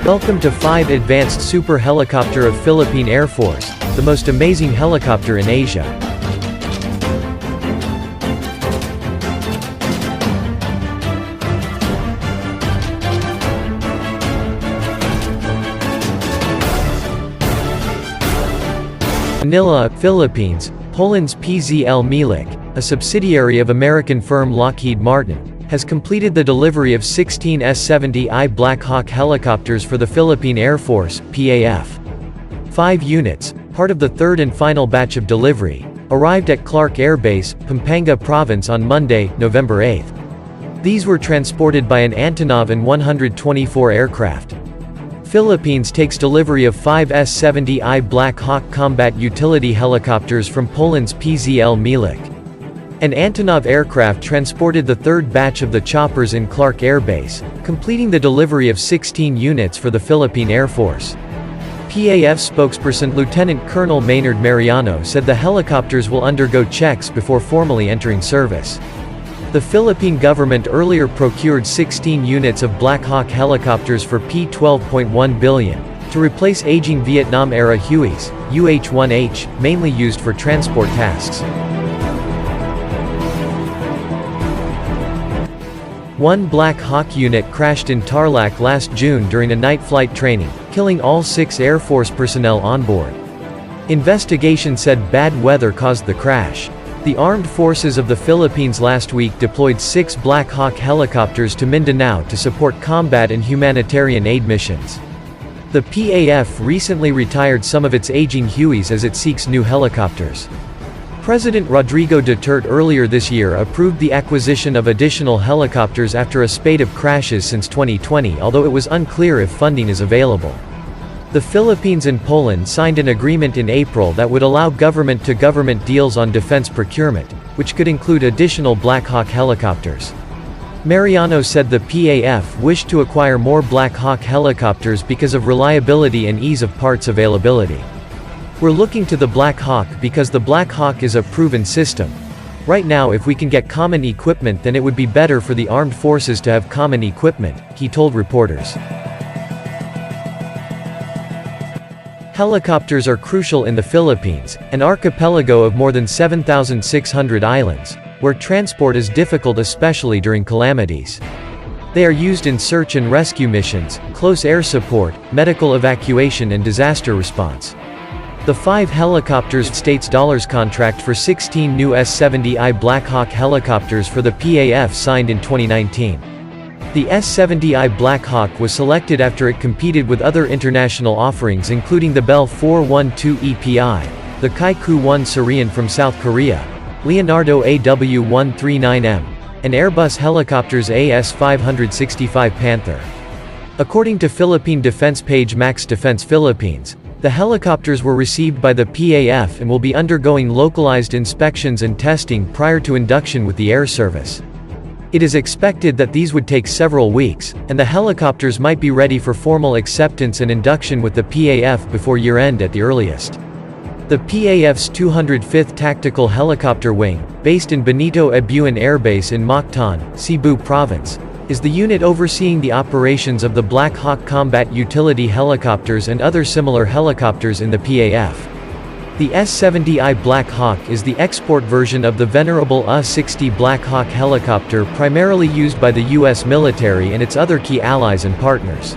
Welcome to 5 Advanced Super Helicopter of Philippine Air Force, the most amazing helicopter in Asia. Manila, Philippines. Poland's PZL Milik, a subsidiary of American firm Lockheed Martin, has completed the delivery of 16 S-70I Black Hawk helicopters for the Philippine Air Force, PAF. 5 units, part of the third and final batch of delivery, arrived at Clark Air Base, Pampanga Province on Monday, November 8. These were transported by an Antonov An-124 aircraft. Philippines takes delivery of 5 S-70I Black Hawk combat utility helicopters from Poland's PZL Milik. An Antonov aircraft transported the third batch of the choppers in Clark Air Base, completing the delivery of 16 units for the Philippine Air Force. PAF spokesperson Lieutenant Colonel Maynard Mariano said the helicopters will undergo checks before formally entering service. The Philippine government earlier procured 16 units of Black Hawk helicopters for P12.1 billion, to replace aging Vietnam-era Hueys, UH-1H, mainly used for transport tasks. One Black Hawk unit crashed in Tarlac last June during a night flight training, killing all 6 Air Force personnel on board. Investigation said bad weather caused the crash. The Armed Forces of the Philippines last week deployed 6 Black Hawk helicopters to Mindanao to support combat and humanitarian aid missions. The PAF recently retired some of its aging Hueys as it seeks new helicopters. President Rodrigo Duterte earlier this year approved the acquisition of additional helicopters after a spate of crashes since 2020, although it was unclear if funding is available. The Philippines and Poland signed an agreement in April that would allow government-to-government deals on defense procurement, which could include additional Black Hawk helicopters. Mariano said the PAF wished to acquire more Black Hawk helicopters because of reliability and ease of parts availability. We're looking to the Black Hawk because the Black Hawk is a proven system. Right now, if we can get common equipment, then it would be better for the armed forces to have common equipment, he told reporters. Helicopters are crucial in the Philippines, an archipelago of more than 7,600 islands, where transport is difficult especially during calamities. They are used in search and rescue missions, close air support, medical evacuation and disaster response. The 5 helicopters states dollars contract for 16 new S-70I Black Hawk helicopters for the PAF signed in 2019. The S-70I Black Hawk was selected after it competed with other international offerings including the Bell 412 EPI, the Kaiku-1 Syrian from South Korea, Leonardo AW139M, and Airbus Helicopters AS565 Panther. According to Philippine defense page Max Defense Philippines, the helicopters were received by the PAF and will be undergoing localized inspections and testing prior to induction with the air service. It is expected that these would take several weeks, and the helicopters might be ready for formal acceptance and induction with the PAF before year-end at the earliest. The PAF's 205th Tactical Helicopter Wing, based in Benito Ebuan Air Base in Mactan, Cebu Province, is the unit overseeing the operations of the Black Hawk combat utility helicopters and other similar helicopters in the PAF. The S-70I Black Hawk is the export version of the venerable A-60 Black Hawk helicopter primarily used by the U.S. military and its other key allies and partners.